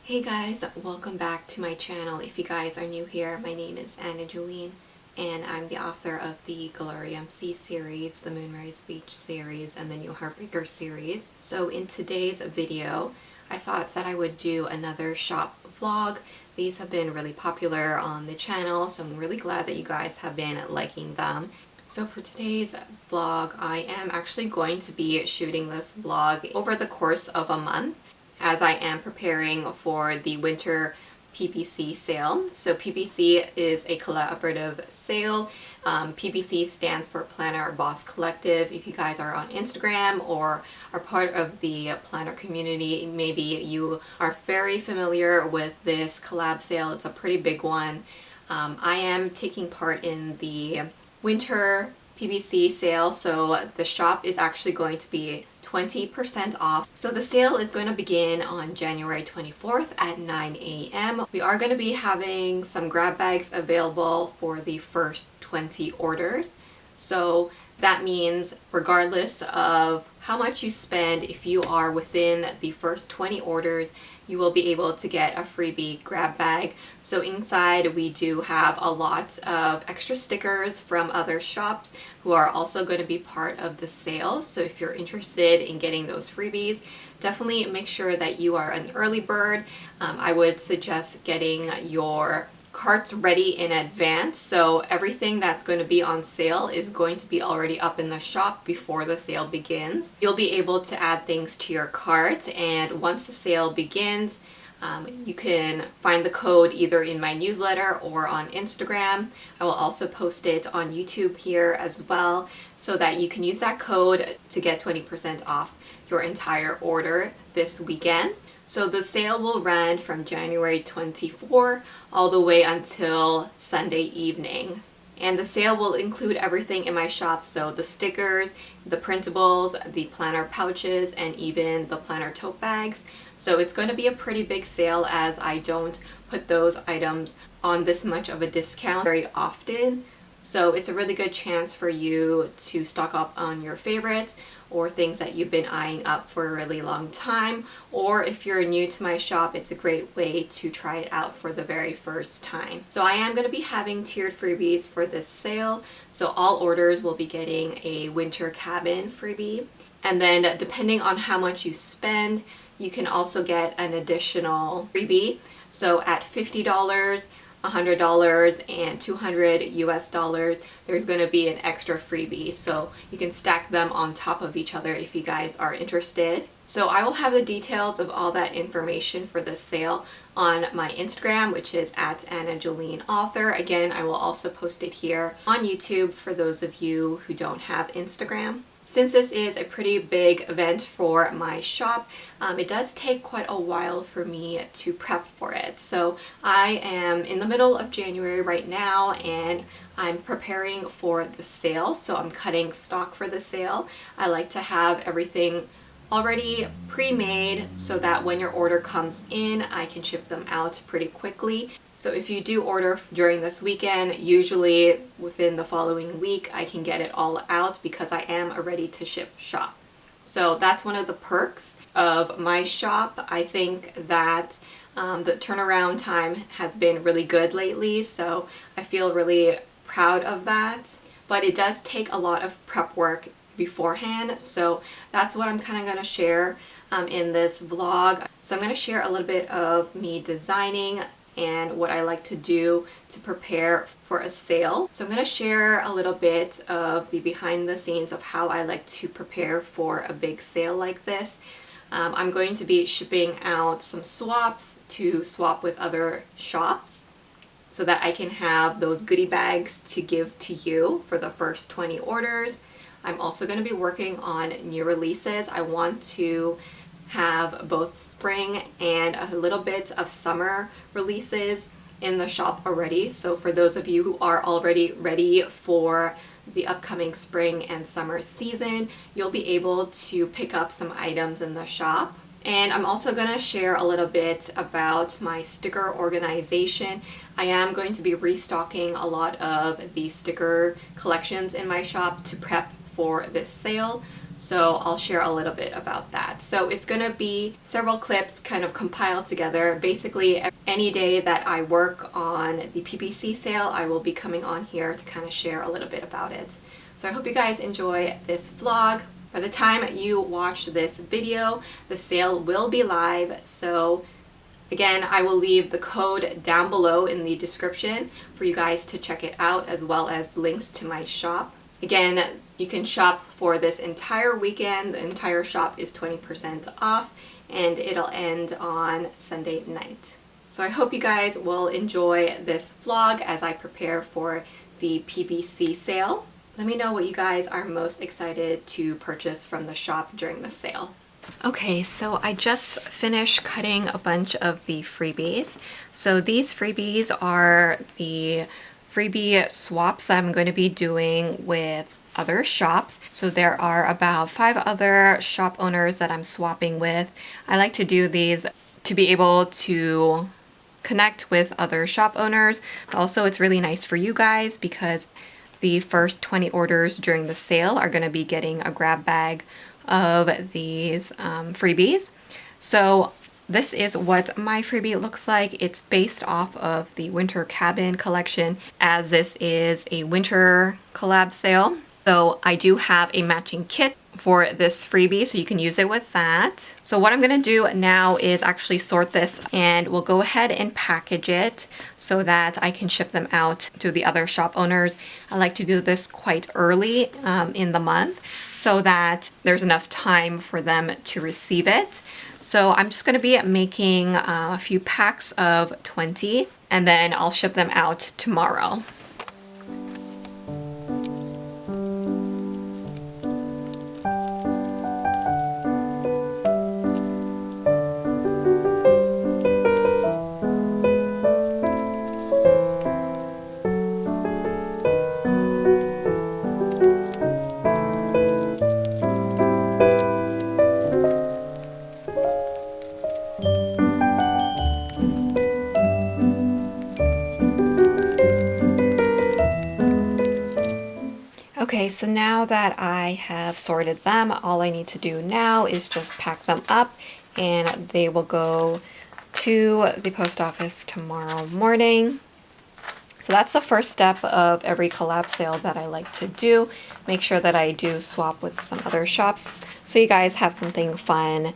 Hey guys, welcome back to my channel. If you guys are new here, my name is Jolene and I'm the author of the Gallery MC series, the Moonrise Beach series, and the new Heartbreaker series. So in today's video, I thought that I would do another shop vlog. These have been really popular on the channel, so I'm really glad that you guys have been liking them. So for today's vlog, I am actually going to be shooting this vlog over the course of a month, as I am preparing for the winter PBC sale. So PBC is a collaborative sale. PBC stands for Planner Boss Collective. If you guys are on Instagram or are part of the planner community, maybe you are very familiar with this collab sale. It's a pretty big one. I am taking part in the winter PBC sale, so the shop is actually going to be 20% off. So the sale is going to begin on January 24th at 9 a.m. We are going to be having some grab bags available for the first 20 orders. So that means regardless of how much you spend, if you are within the first 20 orders, you will be able to get a freebie grab bag. So inside we do have a lot of extra stickers from other shops who are also going to be part of the sale. So if you're interested in getting those freebies, definitely make sure that you are an early bird. I would suggest getting your carts ready in advance, so everything that's going to be on sale is going to be already up in the shop before the sale begins. You'll be able to add things to your cart, and once the sale begins, you can find the code either in my newsletter or on Instagram. I will also post it on YouTube here as well, so that you can use that code to get 20% off your entire order this weekend. So the sale will run from January 24 all the way until Sunday evening. And the sale will include everything in my shop, so the stickers, the printables, the planner pouches, and even the planner tote bags. So it's going to be a pretty big sale, as I don't put those items on this much of a discount very often. So it's a really good chance for you to stock up on your favorites or things that you've been eyeing up for a really long time. Or if you're new to my shop, it's a great way to try it out for the very first time. So I am going to be having tiered freebies for this sale. So all orders will be getting a winter cabin freebie. And then depending on how much you spend, you can also get an additional freebie. So at $50, $100 and $200 US, there's going to be an extra freebie, so you can stack them on top of each other if you guys are interested. So I will have the details of all that information for this sale on my Instagram, which is at AnnaJoleneAuthor. Again, I will also post it here on YouTube for those of you who don't have Instagram. Since this is a pretty big event for my shop, it does take quite a while for me to prep for it. So I am in the middle of January right now, and I'm preparing for the sale. So I'm cutting stock for the sale. I like to have everything already pre-made so that when your order comes in, I can ship them out pretty quickly. So if you do order during this weekend, usually within the following week, I can get it all out because I am a ready to ship shop. So that's one of the perks of my shop. I think that the turnaround time has been really good lately, so I feel really proud of that. But it does take a lot of prep work beforehand, so that's what I'm kind of going to share in this vlog. So I'm going to share a little bit of me designing and what I like to do to prepare for a sale. So I'm going to share a little bit of the behind the scenes of how I like to prepare for a big sale like this. I'm going to be shipping out some swaps to swap with other shops so that I can have those goodie bags to give to you for the first 20 orders. I'm also going to be working on new releases. I want to have both spring and a little bit of summer releases in the shop already. So for those of you who are already ready for the upcoming spring and summer season, you'll be able to pick up some items in the shop. And I'm also going to share a little bit about my sticker organization. I am going to be restocking a lot of the sticker collections in my shop to prep for this sale. So I'll share a little bit about that. So it's going to be several clips kind of compiled together. Basically, any day that I work on the PBC sale, I will be coming on here to kind of share a little bit about it. So I hope you guys enjoy this vlog. By the time you watch this video, the sale will be live. So again, I will leave the code down below in the description for you guys to check it out, as well as links to my shop. Again, you can shop for this entire weekend. The entire shop is 20% off, and it'll end on Sunday night. So I hope you guys will enjoy this vlog as I prepare for the PBC sale. Let me know what you guys are most excited to purchase from the shop during the sale. Okay, so I just finished cutting a bunch of the freebies. So these freebies are the freebie swaps I'm going to be doing with other shops. So there are about 5 other shop owners that I'm swapping with. I like to do these to be able to connect with other shop owners. Also, it's really nice for you guys because the first 20 orders during the sale are going to be getting a grab bag of these freebies. So this is what my freebie looks like. It's based off of the Winter Cabin collection, as this is a winter collab sale. So I do have a matching kit for this freebie, so you can use it with that. So what I'm gonna do now is actually sort this, and we'll go ahead and package it so that I can ship them out to the other shop owners. I like to do this quite early in the month so that there's enough time for them to receive it. So I'm just gonna be making a few packs of 20, and then I'll ship them out tomorrow. Okay, so now that I have sorted them, all I need to do now is just pack them up, and they will go to the post office tomorrow morning. So that's the first step of every collab sale that I like to do. Make sure that I do swap with some other shops so you guys have something fun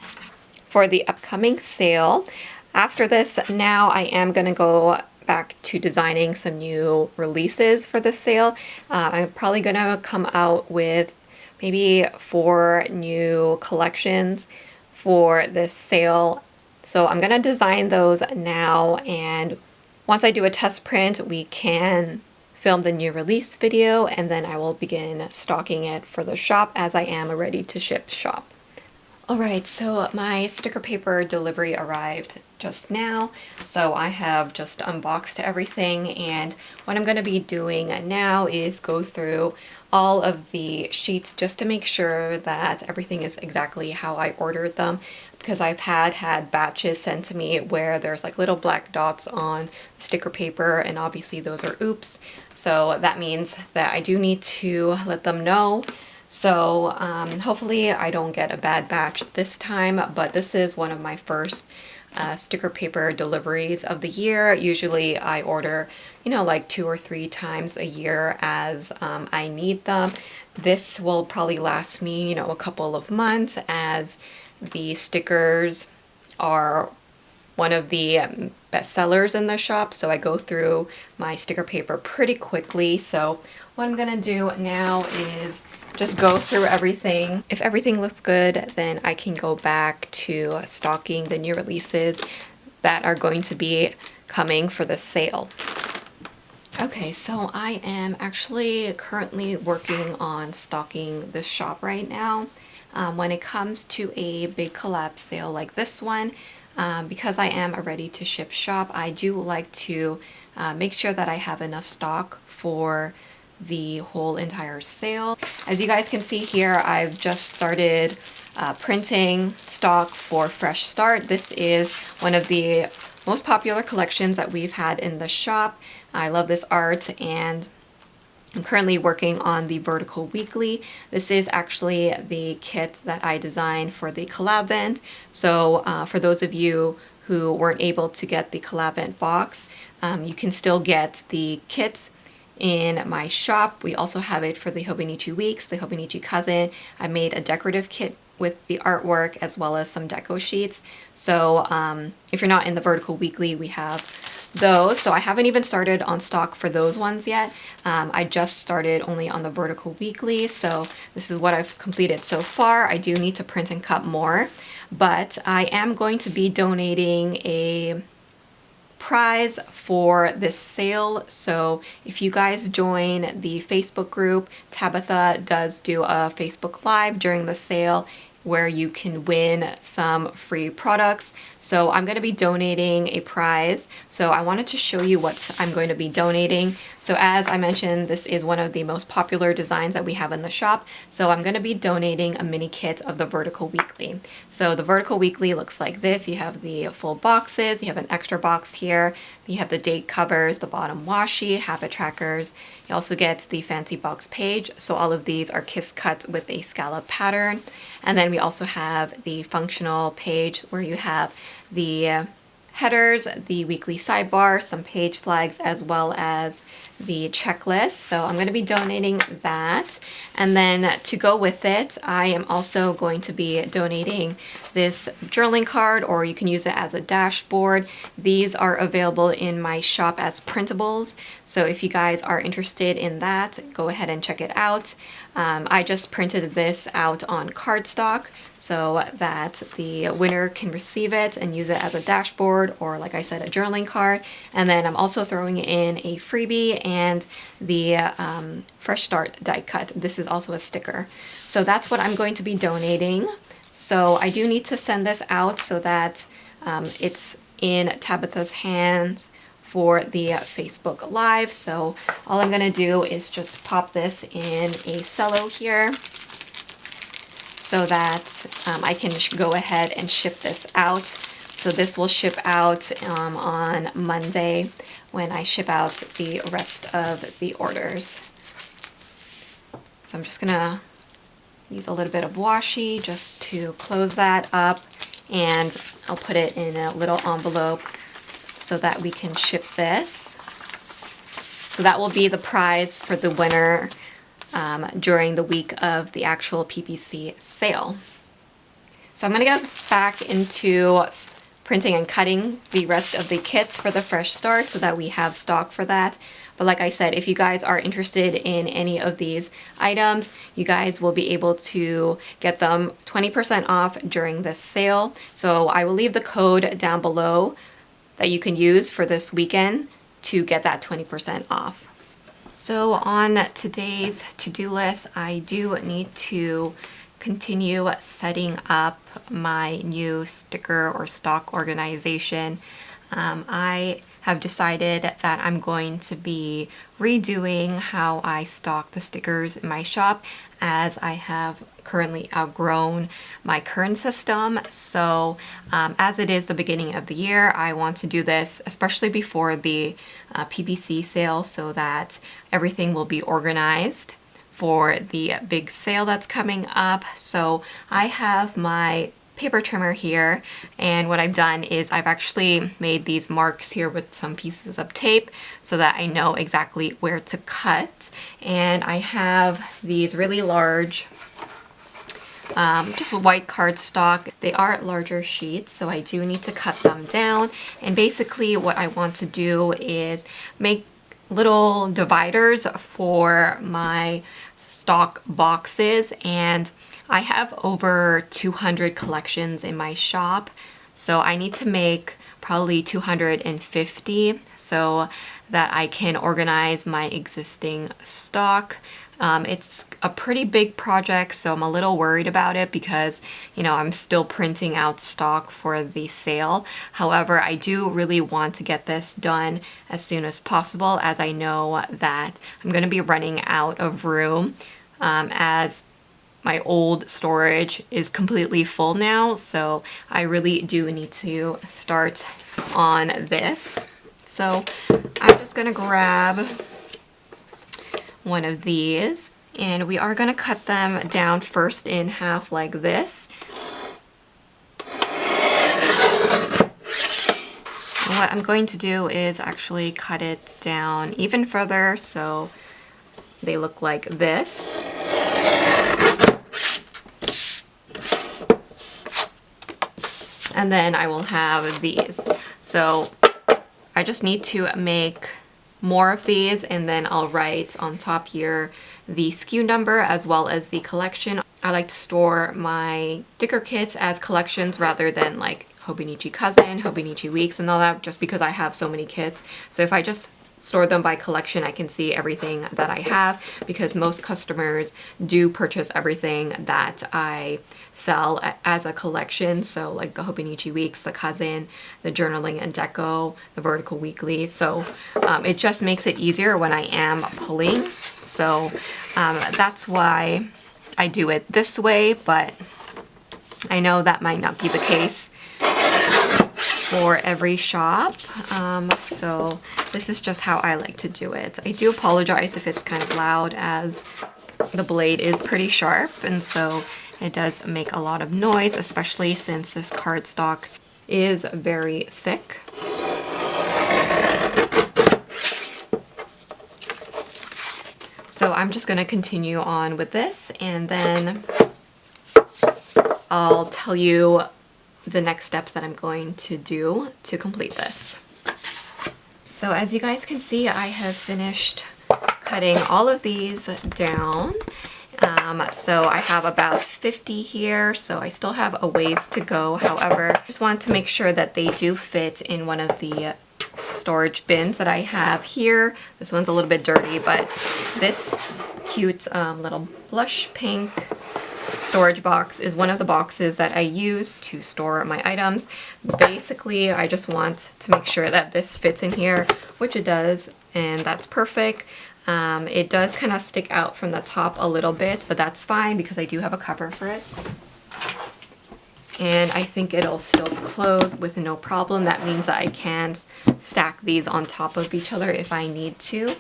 for the upcoming sale. After this, now I am going to go back to designing some new releases for the sale. I'm probably going to come out with maybe 4 new collections for this sale. So I'm going to design those now, and once I do a test print, we can film the new release video, and then I will begin stocking it for the shop as I am a ready to ship shop. Alright, so my sticker paper delivery arrived just now, so I have just unboxed everything, and what I'm going to be doing now is go through all of the sheets just to make sure that everything is exactly how I ordered them, because I've had batches sent to me where there's like little black dots on the sticker paper, and obviously those are oops, so that means that I do need to let them know. So hopefully I don't get a bad batch this time, but this is one of my first sticker paper deliveries of the year. Usually I order, you know, like 2 or 3 times a year as I need them. This will probably last me, you know, a couple of months, as the stickers are one of the best sellers in the shop, so I go through my sticker paper pretty quickly. So what I'm gonna do now is just go through everything. If everything looks good, then I can go back to stocking the new releases that are going to be coming for the sale. Okay, so I am actually currently working on stocking this shop right now. When it comes to a big collab sale like this one, because I am a ready to ship shop, I do like to make sure that I have enough stock for the whole entire sale. As you guys can see here, I've just started printing stock for Fresh Start. This is one of the most popular collections that we've had in the shop. I love this art, and I'm currently working on the Vertical Weekly. This is actually the kit that I designed for the collab event. So for those of you who weren't able to get the collab event box, you can still get the kit in my shop. We also have it for the Hobonichi Weeks, the Hobonichi Cousin. I made a decorative kit with the artwork as well as some deco sheets. So if you're not in the Vertical Weekly, we have those. So I haven't even started on stock for those ones yet. I just started only on the Vertical Weekly. So this is what I've completed so far. I do need to print and cut more, but I am going to be donating a prize for this sale. So if you guys join the Facebook group, Tabitha does do a Facebook Live during the sale where you can win some free products. So I'm going to be donating a prize. So I wanted to show you what I'm going to be donating. So as I mentioned, this is one of the most popular designs that we have in the shop. So I'm going to be donating a mini kit of the Vertical Weekly. So the Vertical Weekly looks like this. You have the full boxes, you have an extra box here, you have the date covers, the bottom washi, habit trackers. You also get the fancy box page. So all of these are kiss cut with a scallop pattern. And then we also have the functional page where you have the headers, the weekly sidebar, some page flags, as well as the checklist. So I'm going to be donating that. And then to go with it, I am also going to be donating this journaling card, or you can use it as a dashboard. These are available in my shop as printables. So if you guys are interested in that, go ahead and check it out. I just printed this out on cardstock so that the winner can receive it and use it as a dashboard, or like I said, a journaling card. And then I'm also throwing in a freebie and the Fresh Start die cut. This is also a sticker. So that's what I'm going to be donating. So I do need to send this out so that it's in Tabitha's hands for the Facebook Live. So all I'm gonna do is just pop this in a cello here so that I can go ahead and ship this out. So this will ship out on Monday when I ship out the rest of the orders. So I'm just gonna use a little bit of washi just to close that up, and I'll put it in a little envelope so that we can ship this. So that will be the prize for the winner during the week of the actual PBC sale. So I'm going to go back into printing and cutting the rest of the kits for the Fresh Start so that we have stock for that. But like I said, if you guys are interested in any of these items, you guys will be able to get them 20% off during this sale. So I will leave the code down below that you can use for this weekend to get that 20% off. So on today's to-do list, I do need to continue setting up my new sticker or stock organization. I have decided that I'm going to be redoing how I stock the stickers in my shop, as I have currently outgrown my current system. So as it is the beginning of the year, I want to do this especially before the PBC sale so that everything will be organized for the big sale that's coming up. So I have my paper trimmer here, and what I've done is I've actually made these marks here with some pieces of tape so that I know exactly where to cut. And I have these really large just white cardstock. They are larger sheets, so I do need to cut them down. And basically what I want to do is make little dividers for my stock boxes, and I have over 200 collections in my shop, so I need to make probably 250 so that I can organize my existing stock. It's a pretty big project, so I'm a little worried about it because, you know, I'm still printing out stock for the sale. However, I do really want to get this done as soon as possible, as I know that I'm going to be running out of room as my old storage is completely full now. So I really do need to start on this. So I'm just going to grab one of these. And we are going to cut them down first in half like this. And what I'm going to do is actually cut it down even further so they look like this. And then I will have these. So I just need to make more of these, and then I'll write on top here the SKU number as well as the collection. I like to store my sticker kits as collections rather than like Hobonichi Cousin, Hobonichi Weeks and all that, just because I have so many kits. So if I just store them by collection, I can see everything that I have, because most customers do purchase everything that I sell as a collection. So like the Hobonichi Weeks, the Cousin, the Journaling and Deco, the Vertical Weekly. So it just makes it easier when I am pulling. So that's why I do it this way, but I know that might not be the case for every shop. So this is just how I like to do it. I do apologize if it's kind of loud, as the blade is pretty sharp, and so it does make a lot of noise, especially since this cardstock is very thick. So I'm just going to continue on with this, and then I'll tell you the next steps that I'm going to do to complete this. So as you guys can see, I have finished cutting all of these down. So I have about 50 here, so I still have a ways to go. However, I just want to make sure that they do fit in one of the storage bins that I have here. This one's a little bit dirty, but this cute little blush pink storage box is one of the boxes that I use to store my items. Basically, I just want to make sure that this fits in here, which it does, and that's perfect. It does kind of stick out from the top a little bit, but that's fine because I do have a cover for it. And I think it'll still close with no problem. That means that I can stack these on top of each other if I need to.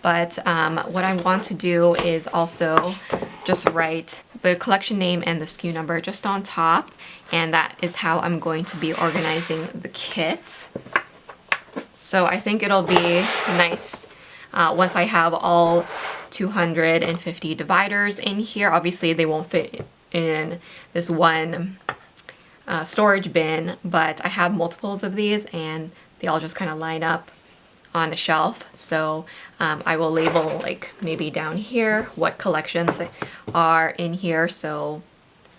But what I want to do is also just write the collection name and the SKU number just on top, and that is how I'm going to be organizing the kit. So I think it'll be nice once I have all 250 dividers in here. Obviously they won't fit in this one storage bin, but I have multiples of these and they all just kind of line up on a shelf. So I will label like maybe down here what collections are in here. So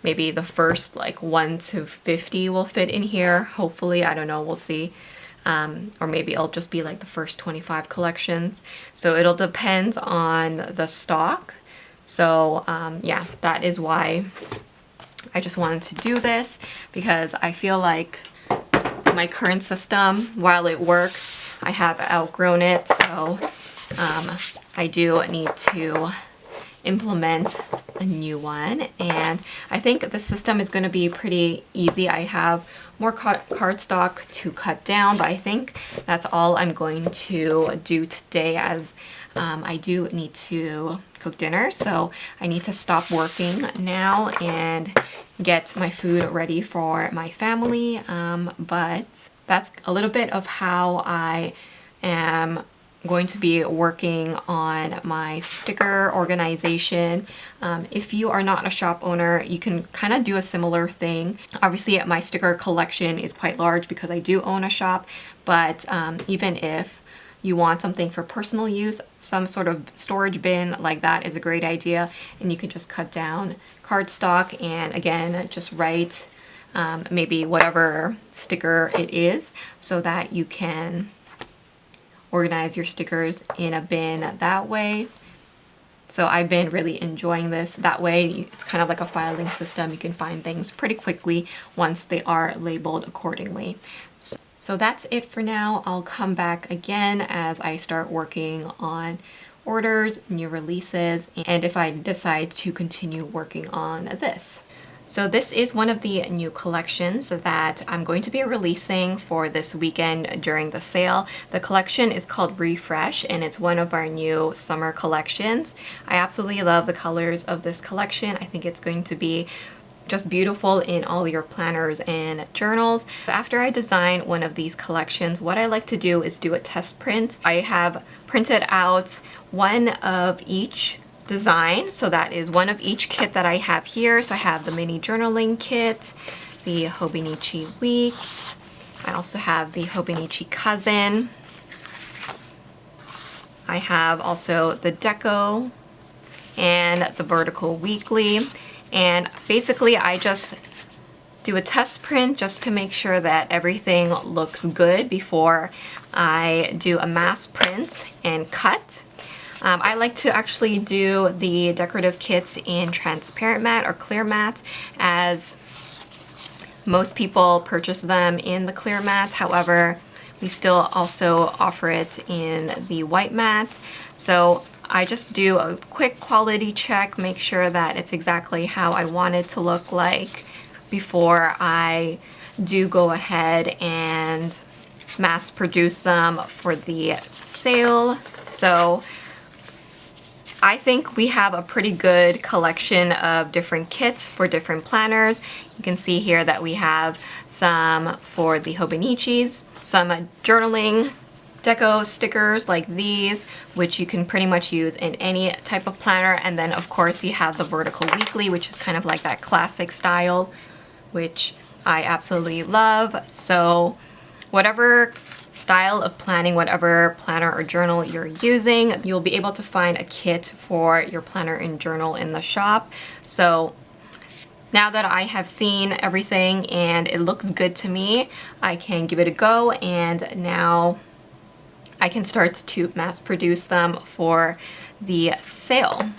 maybe the first like 1 to 50 will fit in here. Hopefully, I don't know, we'll see. Or maybe it'll just be like the first 25 collections. So it'll depend on the stock. So yeah, that is why I just wanted to do this, because I feel like my current system, while it works, I have outgrown it. So I do need to implement a new one, and I think the system is going to be pretty easy. I have more cardstock to cut down, but I think that's all I'm going to do today, as I do need to cook dinner. So I need to stop working now and get my food ready for my family. But that's a little bit of how I am going to be working on my sticker organization. If you are not a shop owner, you can kind of do a similar thing. Obviously, my sticker collection is quite large because I do own a shop, but even if you want something for personal use, some sort of storage bin like that is a great idea, and you can just cut down cardstock and again just write maybe whatever sticker it is, so that you can organize your stickers in a bin that way. So I've been really enjoying this. That way it's kind of like a filing system. You can find things pretty quickly once they are labeled accordingly. So that's it for now. I'll come back again as I start working on orders, new releases, and if I decide to continue working on this. So this is one of the new collections that I'm going to be releasing for this weekend during the sale. The collection is called Refresh, and it's one of our new summer collections. I absolutely love the colors of this collection. I think it's going to be just beautiful in all your planners and journals. After I design one of these collections, what I like to do is do a test print. I have printed out one of each design, so that is one of each kit that I have here. So I have the mini journaling kit, the Hobonichi Weeks. I also have the Hobonichi Cousin. I have also the Deco and the Vertical Weekly. And basically I just do a test print just to make sure that everything looks good before I do a mass print and cut. I like to actually do the decorative kits in transparent matte or clear matte, as most people purchase them in the clear matte. However, we still also offer it in the white matte. So I just do a quick quality check, make sure that it's exactly how I want it to look like before I do go ahead and mass produce them for the sale. So I think we have a pretty good collection of different kits for different planners. You can see here that we have some for the Hobonichis, some journaling deco stickers like these, which you can pretty much use in any type of planner. And then of course you have the Vertical Weekly, which is kind of like that classic style, which I absolutely love. So whatever style of planning, whatever planner or journal you're using, you'll be able to find a kit for your planner and journal in the shop. So now that I have seen everything and it looks good to me, I can give it a go, and now I can start to mass produce them for the sale.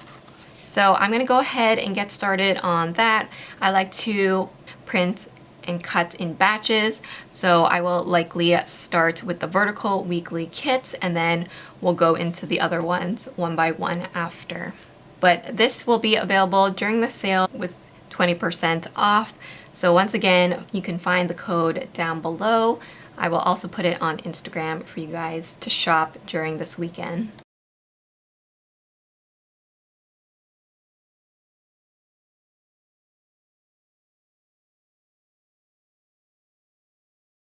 So I'm gonna go ahead and get started on that. I like to print and cut in batches, so I will likely start with the Vertical Weekly kits, and then we'll go into the other ones one by one after. But this will be available during the sale with 20% off. So once again, you can find the code down below. I will also put it on Instagram for you guys to shop during this weekend.